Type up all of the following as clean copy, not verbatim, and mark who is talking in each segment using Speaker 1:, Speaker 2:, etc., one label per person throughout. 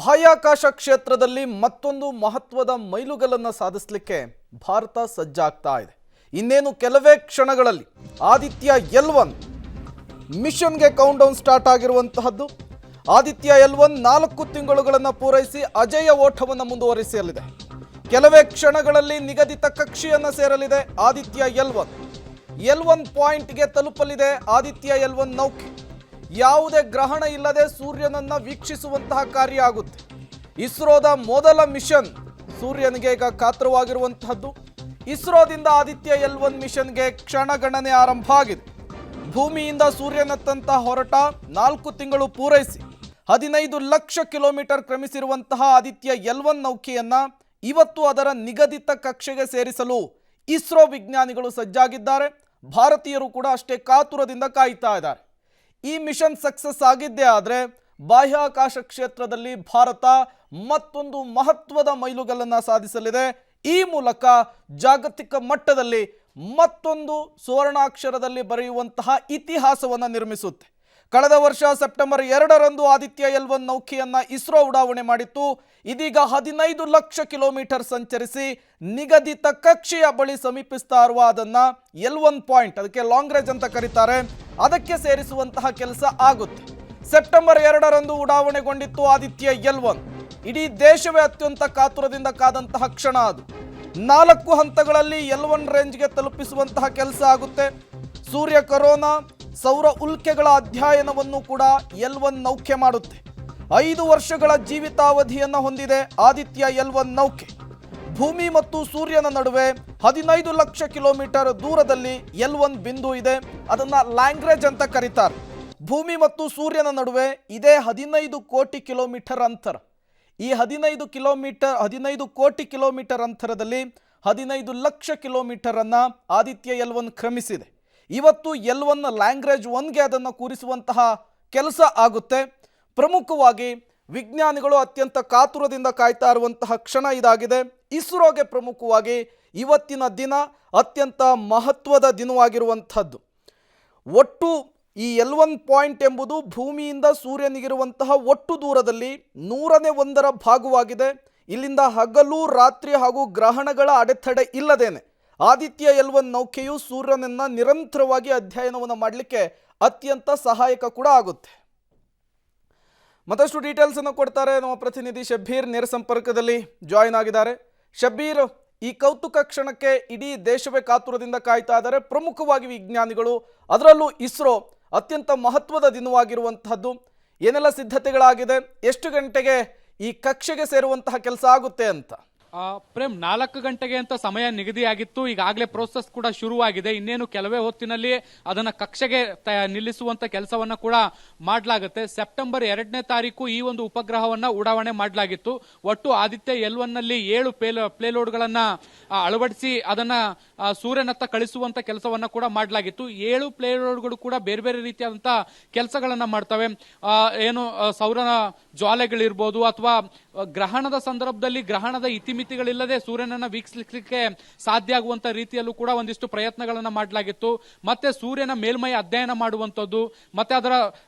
Speaker 1: ಬಾಹ್ಯಾಕಾಶ ಕ್ಷೇತ್ರದಲ್ಲಿ ಮತ್ತೊಂದು ಮಹತ್ವದ ಮೈಲುಗಲ್ಲನ್ನು ಸಾಧಿಸಲಿಕ್ಕೆ ಭಾರತ ಸಜ್ಜಾಗ್ತಾ ಇದೆ. ಇನ್ನೇನು ಕೆಲವೇ ಕ್ಷಣಗಳಲ್ಲಿ ಆದಿತ್ಯ L1 ಮಿಷನ್ಗೆ ಕೌಂಟ್ ಡೌನ್ ಸ್ಟಾರ್ಟ್ ಆಗಿರುವಂತಹದ್ದು. ಆದಿತ್ಯ L1 4 ತಿಂಗಳುಗಳನ್ನು ಪೂರೈಸಿ ಅಜೇಯ ಓಟವನ್ನು ಮುಂದುವರಿಸಲಿದೆ. ಕೆಲವೇ ಕ್ಷಣಗಳಲ್ಲಿ ನಿಗದಿತ ಕಕ್ಷೆಯನ್ನು ಸೇರಲಿದೆ ಆದಿತ್ಯ L1 ಪಾಯಿಂಟ್ಗೆ ತಲುಪಲಿದೆ ಆದಿತ್ಯ L1 ನೌಕೆ. ಯಾವುದೇ ಗ್ರಹಣ ಇಲ್ಲದೆ ಸೂರ್ಯನನ್ನು ವೀಕ್ಷಿಸುವಂತಹ ಕಾರ್ಯ ಆಗುತ್ತೆ. ಇಸ್ರೋದ ಮೊದಲ ಮಿಷನ್ ಸೂರ್ಯನಿಗೆ ಈಗ ಕಾತರವಾಗಿರುವಂತಹದ್ದು. ಇಸ್ರೋದಿಂದ ಆದಿತ್ಯ L1 ಮಿಷನ್ಗೆ ಕ್ಷಣಗಣನೆ ಆರಂಭ ಆಗಿದೆ. ಭೂಮಿಯಿಂದ ಸೂರ್ಯನತ್ತಂತ ಹೊರಟ 4 ತಿಂಗಳು ಪೂರೈಸಿ 15 ಲಕ್ಷ ಕಿಲೋಮೀಟರ್ ಕ್ರಮಿಸಿರುವಂತಹ ಆದಿತ್ಯ L1 ನೌಕೆಯನ್ನ ಇವತ್ತು ಅದರ ನಿಗದಿತ ಕಕ್ಷೆಗೆ ಸೇರಿಸಲು ಇಸ್ರೋ ವಿಜ್ಞಾನಿಗಳು ಸಜ್ಜಾಗಿದ್ದಾರೆ. ಭಾರತೀಯರು ಕೂಡ ಅಷ್ಟೇ ಕಾತುರದಿಂದ ಕಾಯ್ತಾ ಇದ್ದಾರೆ. ಈ ಮಿಷನ್ ಸಕ್ಸಸ್ ಆಗಿದ್ದೇ ಆದರೆ ಬಾಹ್ಯಾಕಾಶ ಕ್ಷೇತ್ರದಲ್ಲಿ ಭಾರತ ಮತ್ತೊಂದು ಮಹತ್ವದ ಮೈಲುಗಲ್ಲನ್ನು ಸಾಧಿಸಲಿದೆ. ಈ ಮೂಲಕ ಜಾಗತಿಕ ಮಟ್ಟದಲ್ಲಿ ಮತ್ತೊಂದು ಸುವರ್ಣಾಕ್ಷರದಲ್ಲಿ ಬರೆಯುವಂತಹ ಇತಿಹಾಸವನ್ನು ನಿರ್ಮಿಸುತ್ತೆ. ಕಳೆದ ವರ್ಷ ಸೆಪ್ಟೆಂಬರ್ 2ರಂದು ಆದಿತ್ಯ L1 ನೌಕೆಯನ್ನ ಇಸ್ರೋ ಉಡಾವಣೆ ಮಾಡಿತ್ತು. ಇದೀಗ 15 ಲಕ್ಷ ಕಿಲೋಮೀಟರ್ ಸಂಚರಿಸಿ ನಿಗದಿತ ಕಕ್ಷೆಯ ಬಳಿ ಸಮೀಪಿಸ್ತಾ ಇರುವ ಅದನ್ನ L1 ಪಾಯಿಂಟ್, ಅದಕ್ಕೆ ಲಾಂಗ್ ರೇಂಜ್ ಅಂತ ಕರೀತಾರೆ, ಅದಕ್ಕೆ ಸೇರಿಸುವಂತಹ ಕೆಲಸ ಆಗುತ್ತೆ. ಸೆಪ್ಟೆಂಬರ್ 2ರಂದು ಉಡಾವಣೆಗೊಂಡಿತ್ತು ಆದಿತ್ಯ L1. ಇಡೀ ದೇಶವೇ ಅತ್ಯಂತ ಕಾತುರದಿಂದ ಕಾದಂತಹ ಕ್ಷಣ ಅದು. 4 ಹಂತಗಳಲ್ಲಿ L1 ರೇಂಜ್ಗೆ ತಲುಪಿಸುವಂತಹ ಕೆಲಸ ಆಗುತ್ತೆ. ಸೂರ್ಯ ಕರೋನಾ ಸೌರ ಉಲ್ಕೆಗಳ ಅಧ್ಯಯನವನ್ನು ಕೂಡ L1 ನೌಕೆ ಮಾಡುತ್ತೆ. 5 ವರ್ಷಗಳ ಜೀವಿತಾವಧಿಯನ್ನು ಹೊಂದಿದೆ ಆದಿತ್ಯ L1 ನೌಕೆ. ಭೂಮಿ ಮತ್ತು ಸೂರ್ಯನ ನಡುವೆ 15 ಲಕ್ಷ ಕಿಲೋಮೀಟರ್ ದೂರದಲ್ಲಿ L1 ಬಿಂದು ಇದೆ. ಅದನ್ನ ಲ್ಯಾಂಗ್ರೇಜ್ ಅಂತ ಕರೀತಾರೆ. ಭೂಮಿ ಮತ್ತು ಸೂರ್ಯನ ನಡುವೆ ಇದೇ 15 ಕೋಟಿ ಕಿಲೋಮೀಟರ್ ಅಂತರ. ಈ 15 ಕೋಟಿ ಕಿಲೋಮೀಟರ್ ಅಂತರದಲ್ಲಿ 15 ಲಕ್ಷ ಕಿಲೋಮೀಟರ್ ಅನ್ನ ಆದಿತ್ಯ L1 ಕ್ರಮಿಸಿದೆ. ಇವತ್ತು L1 ಲ್ಯಾಂಗ್ರೇಜ್ 1ಗೆ ಅದನ್ನು ಕೂರಿಸುವಂತಹ ಕೆಲಸ ಆಗುತ್ತೆ. ಪ್ರಮುಖವಾಗಿ ವಿಜ್ಞಾನಿಗಳು ಅತ್ಯಂತ ಕಾತುರದಿಂದ ಕಾಯ್ತಾ ಇರುವಂತಹ ಕ್ಷಣ ಇದಾಗಿದೆ. ಇಸ್ರೋಗೆ ಪ್ರಮುಖವಾಗಿ ಇವತ್ತಿನ ದಿನ ಅತ್ಯಂತ ಮಹತ್ವದ ದಿನವಾಗಿರುವಂಥದ್ದು. ಒಟ್ಟು ಈ L1 ಪಾಯಿಂಟ್ ಎಂಬುದು ಭೂಮಿಯಿಂದ ಸೂರ್ಯನಿಗಿರುವಂತಹ ಒಟ್ಟು ದೂರದಲ್ಲಿ 101ರ ಭಾಗವಾಗಿದೆ. ಇಲ್ಲಿಂದ ಹಗಲು ರಾತ್ರಿ ಹಾಗೂ ಗ್ರಹಣಗಳ ಅಡೆತಡೆ ಇಲ್ಲದೇನೆ ಆದಿತ್ಯ L1 ನೌಕೆಯು ಸೂರ್ಯನನ್ನು ನಿರಂತರವಾಗಿ ಅಧ್ಯಯನವನ್ನು ಮಾಡಲಿಕ್ಕೆ ಅತ್ಯಂತ ಸಹಾಯಕ ಕೂಡ ಆಗುತ್ತೆ. ಮತ್ತಷ್ಟು ಡೀಟೇಲ್ಸ್ ಅನ್ನು ಕೊಡ್ತಾರೆ ನಮ್ಮ ಪ್ರತಿನಿಧಿ ಶಬ್ಬೀರ್, ನೇರ ಸಂಪರ್ಕದಲ್ಲಿ ಜಾಯಿನ್ ಆಗಿದ್ದಾರೆ. ಶಬ್ಬೀರ್, ಈ ಕೌತುಕ ಕ್ಷಣಕ್ಕೆ ಇಡೀ ದೇಶವೇ ಕಾತುರದಿಂದ ಕಾಯ್ತಾ ಇದ್ದಾರೆ. ಪ್ರಮುಖವಾಗಿ ವಿಜ್ಞಾನಿಗಳು, ಅದರಲ್ಲೂ ಇಸ್ರೋ ಅತ್ಯಂತ ಮಹತ್ವದ ದಿನವಾಗಿರುವಂತಹದ್ದು. ಏನೆಲ್ಲ ಸಿದ್ಧತೆಗಳಾಗಿದೆ, ಎಷ್ಟು ಗಂಟೆಗೆ ಈ ಕಕ್ಷೆಗೆ ಸೇರುವಂತಹ ಕೆಲಸ ಆಗುತ್ತೆ ಅಂತ?
Speaker 2: ಪ್ರೇಮ್, 4 ಗಂಟೆಗೆ ಅಂತ ಸಮಯ ನಿಗದಿಯಾಗಿತ್ತು. ಈಗಾಗಲೇ ಪ್ರೋಸೆಸ್ ಕೂಡ ಶುರುವಾಗಿದೆ. ಇನ್ನೇನು ಕೆಲವೇ ಹೊತ್ತಿನಲ್ಲಿ ಅದನ್ನ ಕಕ್ಷೆಗೆ ನಿಲ್ಲಿಸುವಂತ ಕೆಲಸವನ್ನ ಕೂಡ ಮಾಡಲಾಗುತ್ತೆ. ಸೆಪ್ಟೆಂಬರ್ 2ನೇ ತಾರೀಕು ಈ ಒಂದು ಉಪಗ್ರಹವನ್ನ ಉಡಾವಣೆ ಮಾಡಲಾಗಿತ್ತು. ಒಟ್ಟು ಆದಿತ್ಯ L1 ನಲ್ಲಿ 7 ಪ್ಲೇಲೋಡ್ಗಳನ್ನ ಅಳವಡಿಸಿ ಅದನ್ನ ಸೂರ್ಯನತ್ತ ಕಳಿಸುವಂತ ಕೆಲಸವನ್ನ ಕೂಡ ಮಾಡಲಾಗಿತ್ತು. 7 ಪ್ಲೇಲೋಡ್ಗಳು ಕೂಡ ಬೇರೆ ಬೇರೆ ರೀತಿಯಾದಂತಹ ಕೆಲಸಗಳನ್ನ ಮಾಡ್ತವೆ. ಏನು ಸೌರ ಜ್ವಾಲೆಗಳಿರ್ಬೋದು ಅಥವಾ ಗ್ರಹಣದ ಸಂದರ್ಭದಲ್ಲಿ ಗ್ರಹಣದ ಇತಿಮಿತಿಗಳಿಲ್ಲದೆ ಸೂರ್ಯನನ್ನ ವೀಕ್ಷಿಸಲಿಕ್ಕೆ ಸಾಧ್ಯ ಆಗುವಂತ ರೀತಿಯಲ್ಲೂ ಕೂಡ ಒಂದಿಷ್ಟು ಪ್ರಯತ್ನಗಳನ್ನ ಮಾಡಲಾಗಿತ್ತು. ಮತ್ತೆ ಸೂರ್ಯನ ಮೇಲ್ಮೈ ಅಧ್ಯಯನ ಮಾಡುವಂತದ್ದು, ಮತ್ತೆ ಅದರ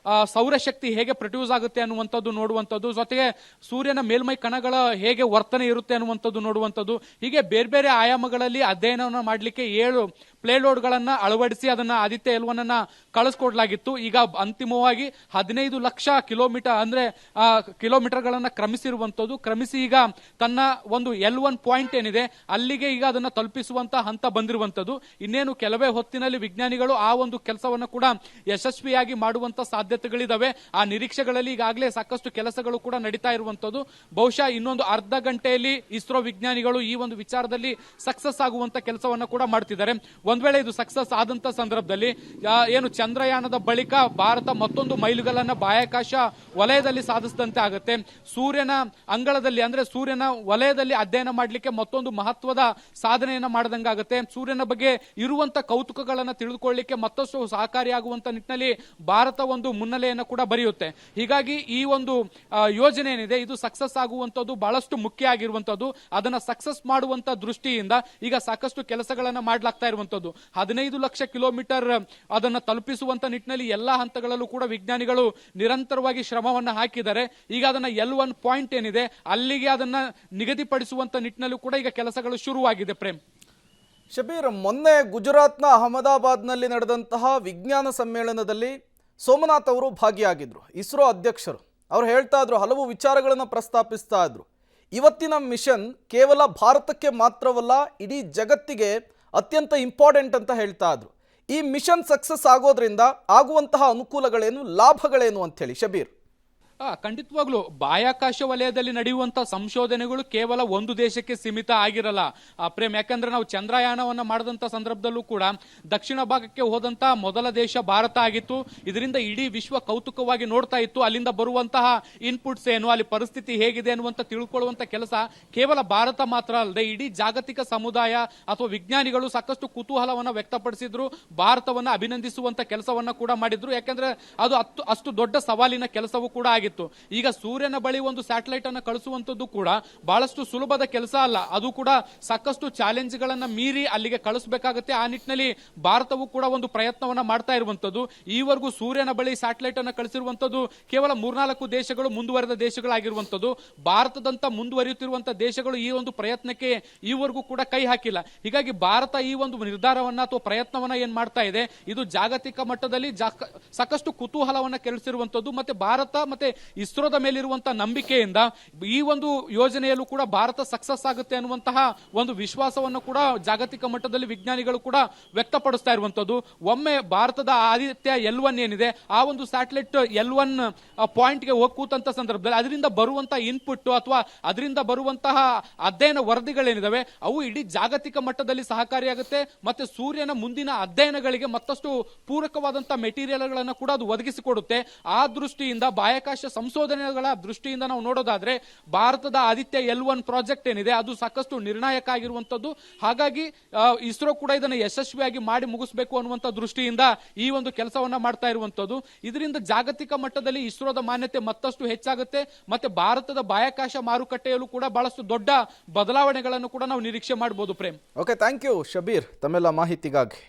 Speaker 2: ಸೌರಶಕ್ತಿ ಹೇಗೆ ಪ್ರೊಡ್ಯೂಸ್ ಆಗುತ್ತೆ ಅನ್ನುವಂಥದ್ದು ನೋಡುವಂಥದ್ದು, ಜೊತೆಗೆ ಸೂರ್ಯನ ಮೇಲ್ಮೈ ಕಣಗಳ ಹೇಗೆ ವರ್ತನೆ ಇರುತ್ತೆ ಅನ್ನುವಂಥದ್ದು ನೋಡುವಂಥದ್ದು, ಹೀಗೆ ಬೇರೆ ಬೇರೆ ಆಯಾಮಗಳಲ್ಲಿ ಅಧ್ಯಯನವನ್ನು ಮಾಡಲಿಕ್ಕೆ 7 ಪ್ಲೇಲೋಡ್ಗಳನ್ನ ಅಳವಡಿಸಿ ಅದನ್ನ ಆದಿತ್ಯ L1 ಅನ್ನ ಕಳಿಸ್ಕೊಡ್ಲಾಗಿತ್ತು. ಈಗ ಅಂತಿಮವಾಗಿ 15 ಲಕ್ಷ ಕಿಲೋಮೀಟರ್ ಅಂದ್ರೆ ಕಿಲೋಮೀಟರ್ಗಳನ್ನ ಕ್ರಮಿಸಿ ಈಗ ತನ್ನ ಒಂದು L1 ಪಾಯಿಂಟ್ ಏನಿದೆ ಅಲ್ಲಿಗೆ ಈಗ ಅದನ್ನ ತಲುಪಿಸುವಂತ ಹಂತ ಬಂದಿರುವಂತದ್ದು. ಇನ್ನೇನು ಕೆಲವೇ ಹೊತ್ತಿನಲ್ಲಿ ವಿಜ್ಞಾನಿಗಳು ಆ ಒಂದು ಕೆಲಸವನ್ನು ಕೂಡ ಯಶಸ್ವಿಯಾಗಿ ಮಾಡುವಂತ ಸಾಧ್ಯತೆಗಳಿದಾವೆ. ಆ ನಿರೀಕ್ಷೆಗಳಲ್ಲಿ ಈಗಾಗಲೇ ಸಾಕಷ್ಟು ಕೆಲಸಗಳು ಕೂಡ ನಡೀತಾ ಇರುವಂತದ್ದು. ಬಹುಶಃ ಇನ್ನೊಂದು ಅರ್ಧ ಗಂಟೆಯಲ್ಲಿ ಇಸ್ರೋ ವಿಜ್ಞಾನಿಗಳು ಈ ಒಂದು ವಿಚಾರದಲ್ಲಿ ಸಕ್ಸಸ್ ಆಗುವಂತ ಕೆಲಸವನ್ನ ಕೂಡ ಮಾಡ್ತಿದ್ದಾರೆ. ಒಂದ್ ವೇಳೆ ಇದು ಸಕ್ಸಸ್ ಆದಂತ ಸಂದರ್ಭದಲ್ಲಿ ಏನು ಚಂದ್ರಯಾನದ ಬಳಿಕ ಭಾರತ ಮತ್ತೊಂದು ಮೈಲುಗಲ್ಲನ್ನ ಬಾಹ್ಯಾಕಾಶ ವಲಯದಲ್ಲಿ ಸಾಧಿಸಿದಂತೆ ಆಗುತ್ತೆ. ಸೂರ್ಯನ ಅಂಗಳದಲ್ಲಿ ಅಂದ್ರೆ ಸೂರ್ಯನ ವಲಯದಲ್ಲಿ ಅಧ್ಯಯನ ಮಾಡಲಿಕ್ಕೆ ಮತ್ತೊಂದು ಮಹತ್ವದ ಸಾಧನೆಯನ್ನ ಮಾಡದಂಗಾಗುತ್ತೆ. ಸೂರ್ಯನ ಬಗ್ಗೆ ಇರುವಂತ ಕೌತುಕಗಳನ್ನ ತಿಳಿದುಕೊಳ್ಳಲಿಕ್ಕೆ ಮತ್ತಷ್ಟು ಸಹಕಾರಿಯಾಗುವಂತ ನಿಟ್ಟಿನಲ್ಲಿ ಭಾರತ ಒಂದು ಮುನ್ನೆಲೆಯನ್ನು ಕೂಡ ಬರೆಯುತ್ತೆ. ಹೀಗಾಗಿ ಈ ಒಂದು ಯೋಜನೆ ಏನಿದೆ ಇದು ಸಕ್ಸಸ್ ಆಗುವಂತದ್ದು ಬಹಳಷ್ಟು ಮುಖ್ಯ ಆಗಿರುವಂತದ್ದು. ಅದನ್ನ ಸಕ್ಸಸ್ ಮಾಡುವಂತ ದೃಷ್ಟಿಯಿಂದ ಈಗ ಸಾಕಷ್ಟು ಕೆಲಸಗಳನ್ನ ಮಾಡಲಾಗ್ತಾ ಇರುವಂತದ್ದು. ಆಗಿರುವಂತದ್ದು. 15 ಲಕ್ಷ ಕಿಲೋಮೀಟರ್ ಅದನ್ನ ತಲುಪಿಸುವಂತ ನಿಟ್ಟಿನಲ್ಲಿ ಎಲ್ಲಾ ಹಂತಗಳಲ್ಲೂ ಕೂಡ ವಿಜ್ಞಾನಿಗಳು ನಿರಂತರವಾಗಿ ಶ್ರಮವನ್ನ ಹಾಕಿದ್ದಾರೆ. ಈಗ ಅದನ್ನ L1 ಪಾಯಿಂಟ್ ಏನಿದೆ ಅಲ್ಲಿಗೆ ಅದನ್ನ ನಿಗದಿಪಡಿಸುವಂತ ನಿಟ್ಟಿನಲ್ಲೂ ಕೂಡ ಈಗ ಕೆಲಸಗಳು ಶುರುವಾಗಿದೆ. ಪ್ರೇಮ್,
Speaker 1: ಶಬೀರ್, ಮೊನ್ನೆ ಗುಜರಾತ್ನ ಅಹಮದಾಬಾದ್ನಲ್ಲಿ ನಡೆದಂತಹ ವಿಜ್ಞಾನ ಸಮ್ಮೇಳನದಲ್ಲಿ ಸೋಮನಾಥ್ ಅವರು ಭಾಗಿಯಾಗಿದ್ರು, ಇಸ್ರೋ ಅಧ್ಯಕ್ಷರು. ಅವ್ರು ಹೇಳ್ತಾ ಇದ್ರು, ಹಲವು ವಿಚಾರಗಳನ್ನು ಪ್ರಸ್ತಾಪಿಸ್ತಾ ಇದ್ರು. ಇವತ್ತಿನ ಮಿಷನ್ ಕೇವಲ ಭಾರತಕ್ಕೆ ಮಾತ್ರವಲ್ಲ, ಇಡೀ ಜಗತ್ತಿಗೆ ಅತ್ಯಂತ ಇಂಪಾರ್ಟೆಂಟ್ ಅಂತ ಹೇಳ್ತಾ ಇದ್ರು. ಈ ಮಿಷನ್ ಸಕ್ಸಸ್ ಆಗೋದ್ರಿಂದ ಆಗುವಂತಹ ಅನುಕೂಲಗಳೇನು, ಲಾಭಗಳೇನು ಅಂಥೇಳಿ ಶಬೀರ್?
Speaker 2: ಖಂಡಿತವಾಗ್ಲು ಬಾಹ್ಯಾಕಾಶ ವಲಯದಲ್ಲಿ ನಡೆಯುವಂತಹ ಸಂಶೋಧನೆಗಳು ಕೇವಲ ಒಂದು ದೇಶಕ್ಕೆ ಸೀಮಿತ ಆಗಿರಲ್ಲ ಪ್ರೇಮ್. ಯಾಕಂದ್ರೆ ನಾವು ಚಂದ್ರಯಾನವನ್ನ ಮಾಡಿದಂತ ಸಂದರ್ಭದಲ್ಲೂ ಕೂಡ ದಕ್ಷಿಣ ಭಾಗಕ್ಕೆ ಹೋದಂತಹ ಮೊದಲ ದೇಶ ಭಾರತ ಆಗಿತ್ತು. ಇದರಿಂದ ಇಡೀ ವಿಶ್ವ ಕೌತುಕವಾಗಿ ನೋಡ್ತಾ ಇತ್ತು. ಅಲ್ಲಿಂದ ಬರುವಂತಹ ಇನ್ಪುಟ್ಸ್ ಏನು, ಅಲ್ಲಿ ಪರಿಸ್ಥಿತಿ ಹೇಗಿದೆ ಅನ್ನುವಂತ ತಿಳ್ಕೊಳ್ಳುವಂತ ಕೆಲಸ ಕೇವಲ ಭಾರತ ಮಾತ್ರ ಅಲ್ಲದೆ ಇಡೀ ಜಾಗತಿಕ ಸಮುದಾಯ ಅಥವಾ ವಿಜ್ಞಾನಿಗಳು ಸಾಕಷ್ಟು ಕುತೂಹಲವನ್ನ ವ್ಯಕ್ತಪಡಿಸಿದ್ರು, ಭಾರತವನ್ನ ಅಭಿನಂದಿಸುವಂತ ಕೆಲಸವನ್ನ ಕೂಡ ಮಾಡಿದ್ರು. ಯಾಕಂದ್ರೆ ಅದು ಅಷ್ಟು ದೊಡ್ಡ ಸವಾಲಿನ ಕೆಲಸವೂ ಕೂಡ ಆಗಿತ್ತು. ಈಗ ಸೂರ್ಯನ ಬಳಿ ಒಂದು ಸ್ಯಾಟಲೈಟ್ ಅನ್ನು ಕಳಿಸುವಂತದ್ದು ಕೂಡ ಬಹಳಷ್ಟು ಸುಲಭದ ಕೆಲಸ ಅಲ್ಲ. ಅದು ಕೂಡ ಸಾಕಷ್ಟು ಚಾಲೆಂಜ್ ಗಳನ್ನ ಮೀರಿ ಅಲ್ಲಿಗೆ ಕಳಿಸಬೇಕಾಗುತ್ತೆ. ಆ ನಿಟ್ಟಿನಲ್ಲಿ ಭಾರತವು ಕೂಡ ಒಂದು ಪ್ರಯತ್ನವನ್ನ ಮಾಡ್ತಾ ಇರುವಂತದ್ದು. ಈವರೆಗೂ ಸೂರ್ಯನ ಬಳಿ ಸ್ಯಾಟಲೈಟ್ ಅನ್ನು ಕಳಿಸಿರುವಂತದ್ದು ಕೇವಲ 3-4 ದೇಶಗಳು, ಮುಂದುವರೆದ ದೇಶಗಳಾಗಿರುವಂತದ್ದು. ಭಾರತದಂತ ಮುಂದುವರಿಯುತ್ತಿರುವಂತಹ ದೇಶಗಳು ಈ ಒಂದು ಪ್ರಯತ್ನಕ್ಕೆ ಈವರೆಗೂ ಕೂಡ ಕೈ ಹಾಕಿಲ್ಲ. ಹೀಗಾಗಿ ಭಾರತ ಈ ಒಂದು ನಿರ್ಧಾರವನ್ನ ಅಥವಾ ಪ್ರಯತ್ನವನ್ನ ಏನ್ ಮಾಡ್ತಾ ಇದೆ, ಇದು ಜಾಗತಿಕ ಮಟ್ಟದಲ್ಲಿ ಸಾಕಷ್ಟು ಕುತೂಹಲವನ್ನ ಕೆರಳಿಸಿರುವಂತದ್ದು. ಮತ್ತೆ ಭಾರತ ಮತ್ತೆ ಇಸ್ರೋದ ಮೇಲಿರುವಂತಹ ನಂಬಿಕೆಯಿಂದ ಈ ಒಂದು ಯೋಜನೆಯಲ್ಲೂ ಕೂಡ ಭಾರತ ಸಕ್ಸಸ್ ಆಗುತ್ತೆ ಅನ್ನುವಂತಹ ಒಂದು ವಿಶ್ವಾಸವನ್ನು ಕೂಡ ಜಾಗತಿಕ ಮಟ್ಟದಲ್ಲಿ ವಿಜ್ಞಾನಿಗಳು ಕೂಡ ವ್ಯಕ್ತಪಡಿಸ್ತಾ ಇರುವಂತದ್ದು. ಒಮ್ಮೆ ಭಾರತದ ಆದಿತ್ಯ L1 ಏನಿದೆ, ಆ ಒಂದು ಸ್ಯಾಟಲೈಟ್ L1 ಪಾಯಿಂಟ್ ಗೆ ಹೋಗಿ ಕೂತಂತ ಸಂದರ್ಭದಲ್ಲಿ ಅದರಿಂದ ಬರುವಂತಹ ಇನ್ಪುಟ್ ಅಥವಾ ಅದರಿಂದ ಬರುವಂತಹ ಅಧ್ಯಯನ ವರದಿಗಳೇನಿದಾವೆ ಅವು ಇಡೀ ಜಾಗತಿಕ ಮಟ್ಟದಲ್ಲಿ ಸಹಕಾರಿಯಾಗುತ್ತೆ. ಮತ್ತೆ ಸೂರ್ಯನ ಮುಂದಿನ ಅಧ್ಯಯನಗಳಿಗೆ ಮತ್ತಷ್ಟು ಪೂರಕವಾದಂತಹ ಮೆಟೀರಿಯಲ್ಗಳನ್ನು ಕೂಡ ಅದು ಒದಗಿಸಿಕೊಡುತ್ತೆ. ಆ ದೃಷ್ಟಿಯಿಂದ ಬಾಹ್ಯಾಕಾಶ ಸಂಶೋಧನೆಗಳ ದೃಷ್ಟಿಯಿಂದ ನಾವು ನೋಡೋದಾದ್ರೆ ಭಾರತದ ಆದಿತ್ಯ L1 ಪ್ರಾಜೆಕ್ಟ್ ಏನಿದೆ ಅದು ಸಾಕಷ್ಟು ನಿರ್ಣಾಯಕ ಆಗಿರುವಂತದ್ದು. ಹಾಗಾಗಿ ಇಸ್ರೋ ಕೂಡ ಇದನ್ನು ಯಶಸ್ವಿಯಾಗಿ ಮಾಡಿ ಮುಗಿಸಬೇಕು ಅನ್ನುವಂತ ದೃಷ್ಟಿಯಿಂದ ಈ ಒಂದು ಕೆಲಸವನ್ನ ಮಾಡ್ತಾ ಇರುವಂತದ್ದು. ಇದರಿಂದ ಜಾಗತಿಕ ಮಟ್ಟದಲ್ಲಿ ಇಸ್ರೋದ ಮಾನ್ಯತೆ ಮತ್ತಷ್ಟು ಹೆಚ್ಚಾಗುತ್ತೆ. ಮತ್ತೆ ಭಾರತದ ಬಾಹ್ಯಾಕಾಶ ಮಾರುಕಟ್ಟೆಯಲ್ಲೂ ಕೂಡ ಬಹಳಷ್ಟು ದೊಡ್ಡ ಬದಲಾವಣೆಗಳನ್ನು ಕೂಡ ನಾವು ನಿರೀಕ್ಷೆ ಮಾಡಬಹುದು. Prem,
Speaker 1: okay, thank you Shabir ತಮ್ಮೆಲ್ಲ ಮಾಹಿತಿಗಾಗಿ.